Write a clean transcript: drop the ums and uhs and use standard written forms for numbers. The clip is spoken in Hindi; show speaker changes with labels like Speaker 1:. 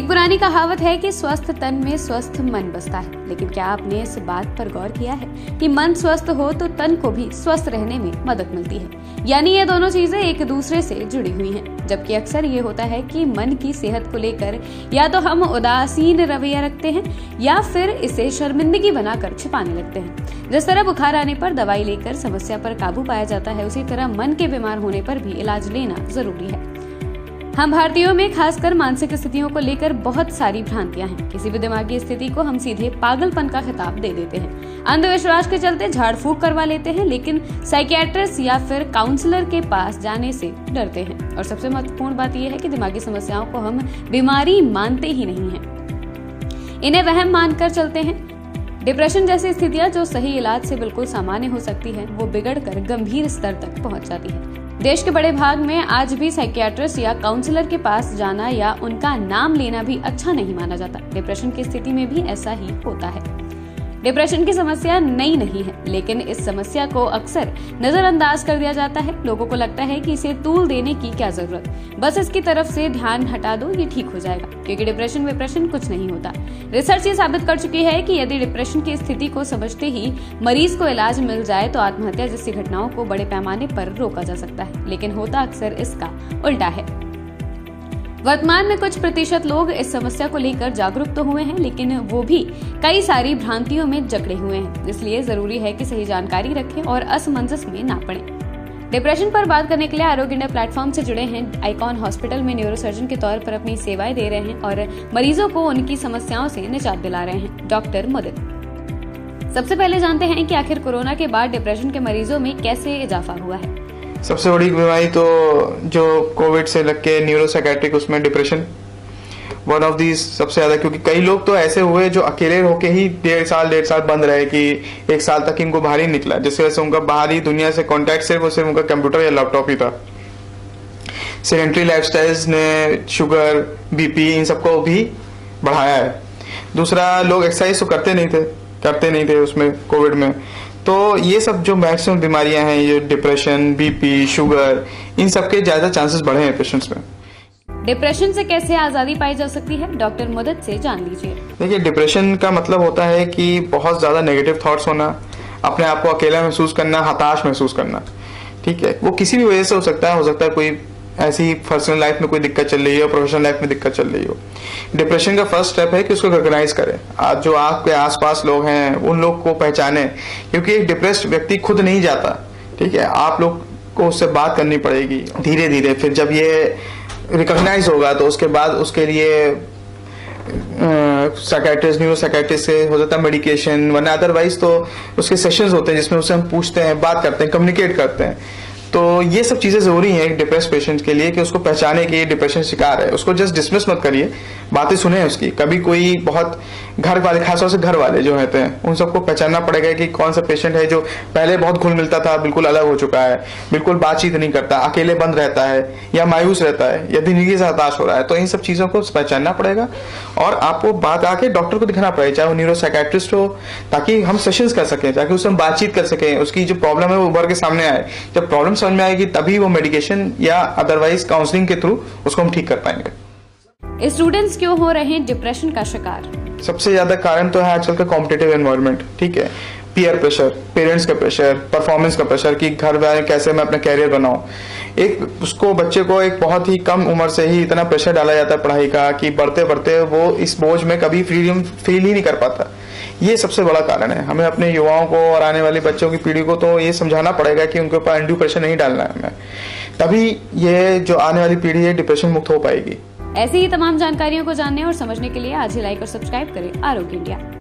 Speaker 1: एक पुरानी कहावत है कि स्वस्थ तन में स्वस्थ मन बसता है, लेकिन क्या आपने इस बात पर गौर किया है कि मन स्वस्थ हो तो तन को भी स्वस्थ रहने में मदद मिलती है। यानी ये दोनों चीजें एक दूसरे से जुड़ी हुई हैं। जबकि अक्सर ये होता है कि मन की सेहत को लेकर या तो हम उदासीन रवैया रखते हैं या फिर इसे शर्मिंदगी बनाकर छिपाने लगते हैं। जिस तरह बुखार आने पर दवाई लेकर समस्या पर काबू पाया जाता है, उसी तरह मन के बीमार होने पर भी इलाज लेना जरूरी है। हम भारतीयों में खासकर मानसिक स्थितियों को लेकर बहुत सारी भ्रांतियां हैं। किसी भी दिमागी स्थिति को हम सीधे पागलपन का खिताब दे देते हैं। अंधविश्वास के चलते झाड़ फूक करवा लेते हैं, लेकिन साइकियाट्रिस्ट या फिर काउंसलर के पास जाने से डरते हैं। और सबसे महत्वपूर्ण बात यह है कि दिमागी समस्याओं को हम बीमारी मानते ही नहीं हैं, इन्हें वहम मानकर चलते हैं। डिप्रेशन जैसी स्थितियां जो सही इलाज से बिल्कुल सामान्य हो सकती है, वो बिगड़कर गंभीर स्तर तक पहुंच जाती है। देश के बड़े भाग में आज भी साइकियाट्रिस्ट या काउंसलर के पास जाना या उनका नाम लेना भी अच्छा नहीं माना जाता। डिप्रेशन की स्थिति में भी ऐसा ही होता है। डिप्रेशन की समस्या नई नहीं है, लेकिन इस समस्या को अक्सर नजरअंदाज कर दिया जाता है। लोगों को लगता है कि इसे तूल देने की क्या जरूरत, बस इसकी तरफ से ध्यान हटा दो, ये ठीक हो जाएगा। क्योंकि डिप्रेशन कुछ नहीं होता। रिसर्च ये साबित कर चुकी है कि यदि डिप्रेशन की स्थिति को समझते ही मरीज को इलाज मिल जाए तो आत्महत्या जैसी घटनाओं को बड़े पैमाने पर रोका जा सकता है। लेकिन होता अक्सर इसका उल्टा है। वर्तमान में कुछ प्रतिशत लोग इस समस्या को लेकर जागरूक तो हुए हैं, लेकिन वो भी कई सारी भ्रांतियों में जकड़े हुए हैं। इसलिए जरूरी है कि सही जानकारी रखें और असमंजस में ना पड़ें। डिप्रेशन पर बात करने के लिए आरोग्य इंडिया प्लेटफॉर्म से जुड़े हैं आइकॉन हॉस्पिटल में न्यूरोसर्जन के तौर पर अपनी सेवाएं दे रहे हैं और मरीजों को उनकी समस्याओं से निजात दिला रहे हैं डॉक्टर मुदित। सबसे पहले जानते हैं कि आखिर कोरोना के बाद डिप्रेशन के मरीजों में कैसे इजाफा हुआ है।
Speaker 2: सबसे बड़ी बीमारी तो जो कोविड से लग के न्यूरोसाइकेट्रिक, उसमें डिप्रेशन वन ऑफ दी सबसे ज्यादा, क्योंकि कई लोग तो ऐसे हुए जो अकेले होके ही डेढ़ साल बंद रहे कि एक साल तक इनको बाहर ही निकला, जिसकी वजह से उनका बाहरी दुनिया से कांटेक्ट सिर्फ उनका कंप्यूटर या लैपटॉप ही था। सेडेंटरी लाइफस्टाइल्स ने शुगर, बीपी इन सबको भी बढ़ाया है। दूसरा, लोग एक्सरसाइज तो करते नहीं थे उसमें कोविड में। तो ये सब जो मैक्सिमम बीमारियां हैं, ये डिप्रेशन, बीपी, शुगर, इन सब के ज्यादा चांसेस बढ़े हैं पेशेंट्स में।
Speaker 1: डिप्रेशन से कैसे आजादी पाई जा सकती है, डॉक्टर मुदित से जान लीजिए।
Speaker 2: देखिए, डिप्रेशन का मतलब होता है कि बहुत ज्यादा नेगेटिव थॉट्स होना, अपने आप को अकेला महसूस करना, हताश महसूस करना। ठीक है, वो किसी भी वजह से हो सकता है कोई ऐसी पर्सनल लाइफ में कोई दिक्कत चल रही हो, प्रोफेशनल लाइफ में दिक्कत चल रही हो। डिप्रेशन का फर्स्ट स्टेप है कि उसको रिकॉग्नाइज करें। आज जो आपके आसपास लोग हैं उन लोग को पहचाने, क्योंकि एक डिप्रेस्ड व्यक्ति खुद नहीं जाता। ठीक है, आप लोग को उससे बात करनी पड़ेगी धीरे धीरे। फिर जब ये रिकॉग्नाइज होगा तो उसके बाद उसके लिए साइकियाट्रिस्ट, न्यूरोसाइकियाट्रिस्ट से हो जाता है मेडिकेशन, वरना अदरवाइज तो उसके सेशंस होते हैं जिसमें उससे हम पूछते हैं, बात करते हैं, कम्युनिकेट करते हैं। तो ये सब चीजें जरूरी हैं एक डिप्रेस्ड पेशेंट के लिए कि उसको पहचाने कि ये डिप्रेशन शिकार है। उसको जस्ट डिसमिस मत करिए, बातें सुने उसकी। कभी कोई बहुत घर वाले, खासतौर से घर वाले जो होते हैं, उन सबको पहचानना पड़ेगा कि कौन सा पेशेंट है जो पहले बहुत घुल मिलता था, बिल्कुल अलग हो चुका है, बिल्कुल बातचीत नहीं करता, अकेले बंद रहता है या मायूस रहता है या जिंदगी से हताश हो रहा है। तो इन सब चीजों को पहचानना पड़ेगा और आपको बात आके डॉक्टर को दिखाना पड़ेगा, चाहे वो न्यूरोसाइकियाट्रिस्ट हो, ताकि हम सेशंस कर सकें, ताकि उससे हम बातचीत कर सकें, उसकी जो प्रॉब्लम है वो उभर के सामने आए। जब प्रॉब्लम समझ में आएगी तभी वो मेडिकेशन या अदरवाइज काउंसलिंग के थ्रू उसको हम ठीक कर पाएंगे।
Speaker 1: स्टूडेंट्स क्यों हो रहे हैं डिप्रेशन का शिकार?
Speaker 2: सबसे ज्यादा कारण तो है आजकल का कॉम्पिटिटिव एनवायरनमेंट। ठीक है, पीयर प्रेशर, पेरेंट्स का प्रेशर, परफॉर्मेंस का प्रेशर कि घर वाले कैसे मैं अपना कैरियर बनाऊं। एक उसको बच्चे को एक बहुत ही कम उम्र से ही इतना प्रेशर डाला जाता है पढ़ाई का कि बढ़ते बढ़ते वो इस बोझ में कभी फ्रीडम फील ही नहीं कर पाता। ये सबसे बड़ा कारण है। हमें अपने युवाओं को और आने वाली बच्चों की पीढ़ी को तो ये समझाना पड़ेगा कि उनके ऊपर अनड्यू प्रेशर नहीं डालना है हमें, तभी ये जो आने वाली पीढ़ी है डिप्रेशन मुक्त हो पाएगी।
Speaker 1: ऐसी ही तमाम जानकारियों को जानने और समझने के लिए आज ही लाइक और सब्सक्राइब करें आरोग्य इंडिया।